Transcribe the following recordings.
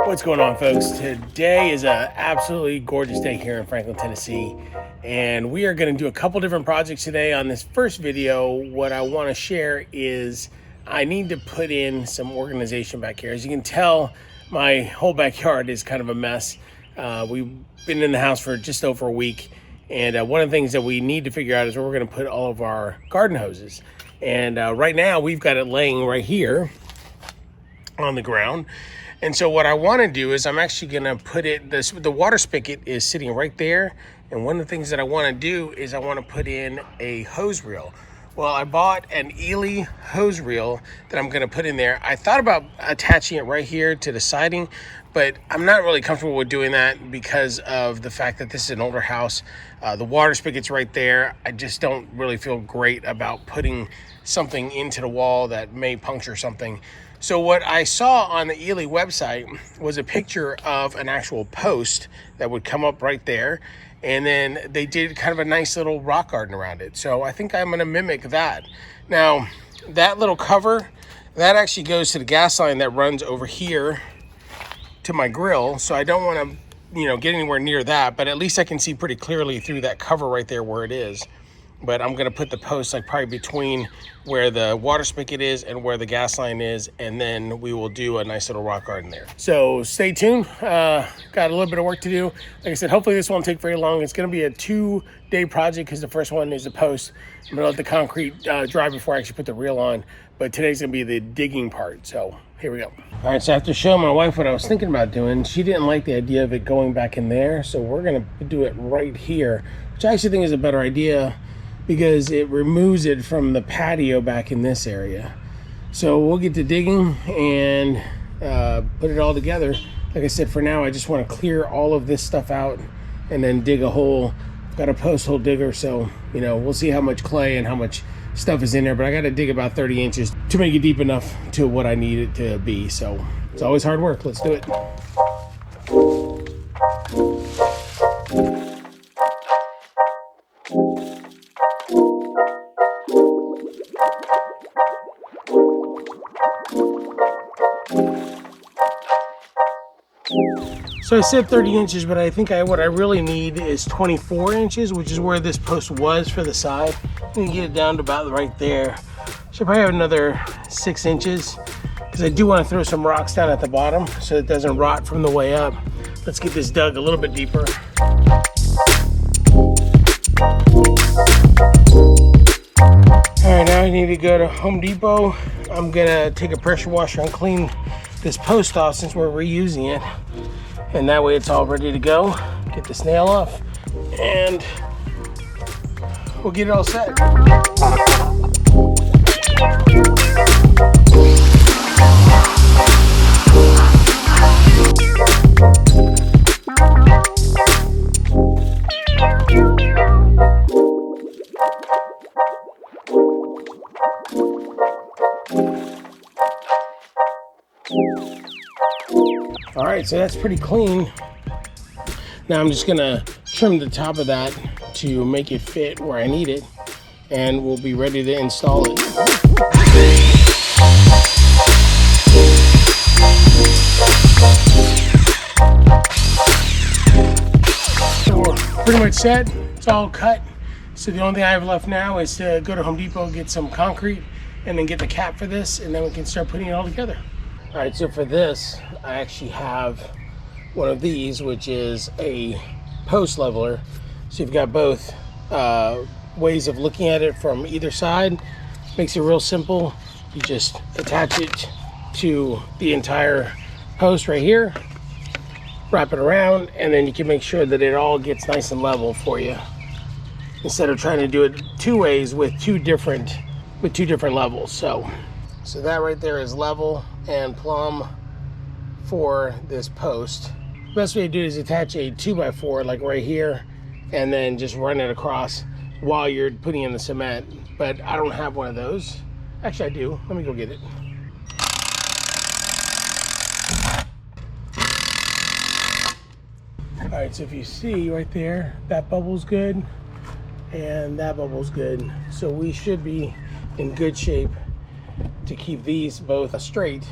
What's going on, folks? Today is an absolutely gorgeous day here in Franklin, Tennessee, and we are going to do a couple different projects today. On this first video, what I want to share is I need to put in some organization back here. As you can tell, my whole backyard is kind of a mess. We've been in the house for just over a week, and one of the things that we need to figure out is where we're going to put all of our garden hoses. And right now, we've got it laying right here on the ground. And so what I want to do is I'm actually going to put it, the water spigot is sitting right there. And one of the things that I want to do is I want to put in a hose reel. Well, I bought an Eley hose reel that I'm going to put in there. I thought about attaching it right here to the siding, but I'm not really comfortable with doing that because of the fact that this is an older house. The water spigot's right there. I just don't really feel great about putting something into the wall that may puncture something. So what I saw on the Eley website was a picture of an actual post that would come up right there. And then they did kind of a nice little rock garden around it. So I think I'm gonna mimic that. Now, that little cover, that actually goes to the gas line that runs over here to my grill. So I don't wanna, get anywhere near that, but at least I can see pretty clearly through that cover right there where it is. But I'm gonna put the post like probably between where the water spigot is and where the gas line is, and then we will do a nice little rock garden there. So stay tuned. Got a little bit of work to do. Like I said, hopefully this won't take very long. It's gonna be a 2-day project because the first one is the post. I'm gonna let the concrete dry before I actually put the reel on. But today's gonna be the digging part. So here we go. All right, so after showing my wife what I was thinking about doing, she didn't like the idea of it going back in there. So we're gonna do it right here, which I actually think is a better idea, because it removes it from the patio back in this area. So we'll get to digging and put it all together. Like I said, for now, I just want to clear all of this stuff out and then dig a hole. I've got a post hole digger, so we'll see how much clay and how much stuff is in there, but I got to dig about 30 inches to make it deep enough to what I need it to be. So it's always hard work. Let's do it. So I said 30 inches, but I think what I really need is 24 inches, which is where this post was for the side. I'm gonna get it down to about right there. Should probably have another 6 inches, because I do want to throw some rocks down at the bottom so it doesn't rot from the way up. Let's get this dug a little bit deeper. All right, now I need to go to Home Depot. I'm gonna take a pressure washer and clean this post off since we're reusing it. And that way it's all ready to go. Get this nail off and we'll get it all set. All right, so that's pretty clean. Now I'm just gonna trim the top of that to make it fit where I need it, and we'll be ready to install it. So we're pretty much set. It's all cut. So the only thing I have left now is to go to Home Depot, get some concrete, and then get the cap for this, and then we can start putting it all together. All right, so for this, I actually have one of these, which is a post leveler. So you've got both ways of looking at it from either side. Makes it real simple. You just attach it to the entire post right here, wrap it around, and then you can make sure that it all gets nice and level for you, instead of trying to do it 2 ways with two different levels. So that right there is level and plumb for this post. The best way to do it is attach a 2x4 like right here, and then just run it across while you're putting in the cement. But I don't have one of those. Actually, I do. Let me go get it. All right, so if you see right there, that bubble's good and that bubble's good. So we should be in good shape to keep these both straight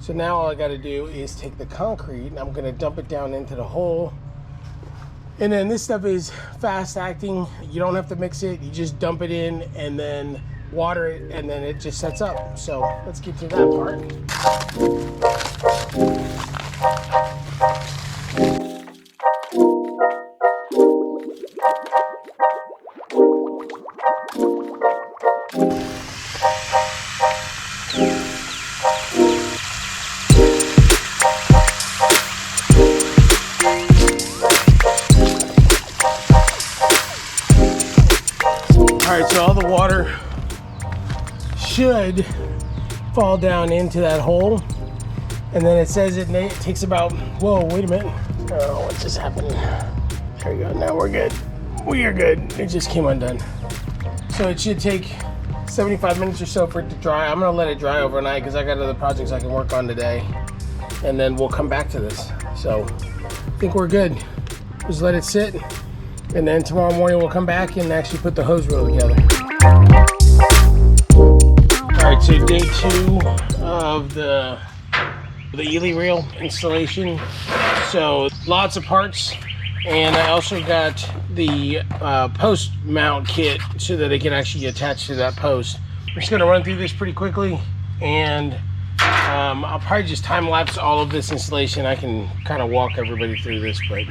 So now all I got to do is take the concrete and I'm going to dump it down into the hole. And then this stuff is fast acting. You don't have to mix it. You just dump it in and then water it, and then it just sets up. So let's get to that part. All right, so all the water should fall down into that hole, and then it says it takes about, whoa, wait a minute, oh, what just happened? There we go, now we're good. We are good, it just came undone. So it should take 75 minutes or so for it to dry. I'm gonna let it dry overnight because I got other projects I can work on today, and then we'll come back to this. So I think we're good. Just let it sit, and then tomorrow morning we'll come back and actually put the hose reel together. All right, so day 2 of the Eley reel installation. So lots of parts, and I also got the post mount kit so that it can actually attach to that post. I'm just gonna run through this pretty quickly, and I'll probably just time lapse all of this installation. I can kind of walk everybody through this, but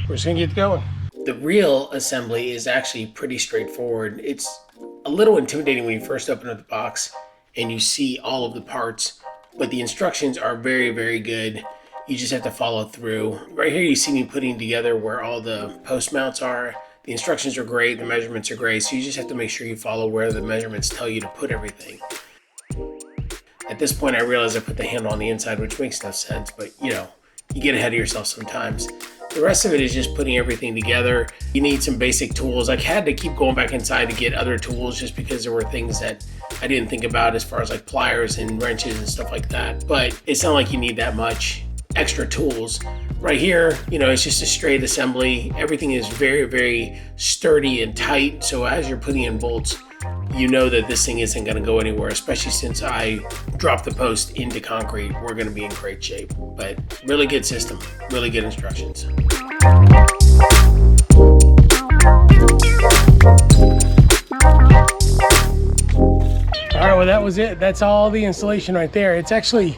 we're just gonna get going. The reel assembly is actually pretty straightforward. It's a little intimidating when you first open up the box and you see all of the parts, but the instructions are very, very good. You just have to follow through. Right here you see me putting together where all the post mounts are. The instructions are great, the measurements are great, so you just have to make sure you follow where the measurements tell you to put everything. At this point I realize I put the handle on the inside, which makes no sense, but you know, you get ahead of yourself sometimes. The rest of it is just putting everything together. You need some basic tools. I had to keep going back inside to get other tools just because there were things that I didn't think about as far as like pliers and wrenches and stuff like that. But it's not like you need that much extra tools. Right here, you know, it's just a straight assembly. Everything is very, very sturdy and tight. So as you're putting in bolts, you know that this thing isn't going to go anywhere, especially since I dropped the post into concrete. We're going to be in great shape. But really good system, really good instructions. All right, well, that was it. That's all the installation right there. It's actually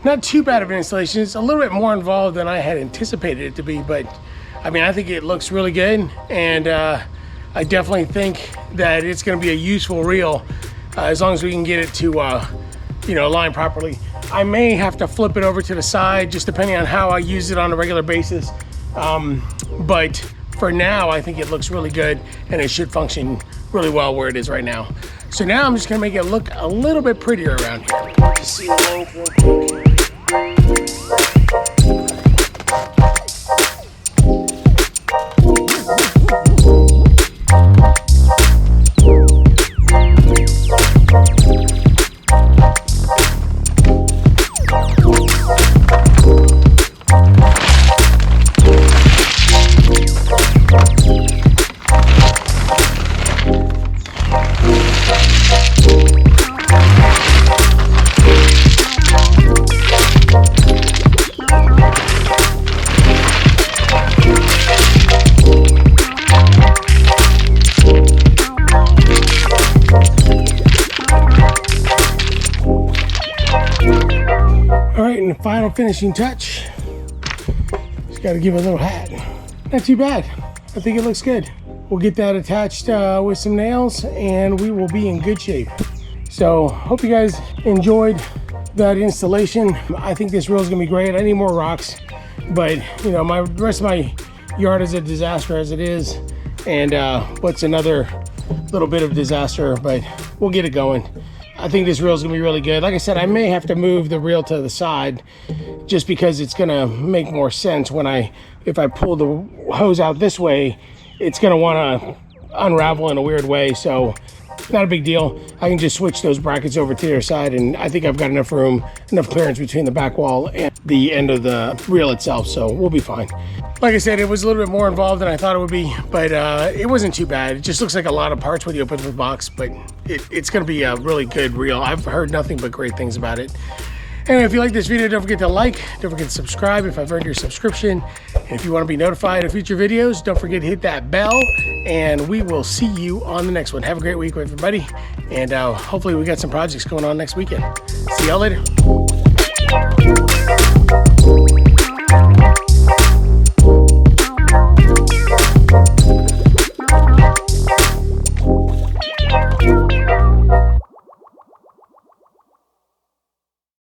not too bad of an installation. It's a little bit more involved than I had anticipated it to be, but I mean, I think it looks really good, and I definitely think that it's going to be a useful reel as long as we can get it to you know, align properly. I may have to flip it over to the side just depending on how I use it on a regular basis, but for now I think it looks really good and it should function really well where it is right now. So now I'm just going to make it look a little bit prettier around here. Just see the length real quick. Final finishing touch. Just got to give it a little hat. Not too bad. I think it looks good. We'll get that attached with some nails and we will be in good shape. So hope you guys enjoyed that installation. I think this reel is gonna be great. I need more rocks, but you know, the rest of my yard is a disaster as it is, and what's another little bit of disaster, but we'll get it going. I think this reel is gonna be really good. Like I said, I may have to move the reel to the side just because it's gonna make more sense when if I pull the hose out this way, it's gonna wanna unravel in a weird way. So not a big deal. I can just switch those brackets over to the other side, and I think I've got enough room, enough clearance between the back wall and the end of the reel itself, so we'll be fine. Like I said, it was a little bit more involved than I thought it would be, but it wasn't too bad. It just looks like a lot of parts when you open the box, but it's gonna be a really good reel. I've heard nothing but great things about it. Anyway, if you like this video, don't forget to like, don't forget to subscribe if I've earned your subscription. And if you want to be notified of future videos, don't forget to hit that bell, and we will see you on the next one. Have a great week, everybody, and hopefully we got some projects going on next weekend. See y'all later.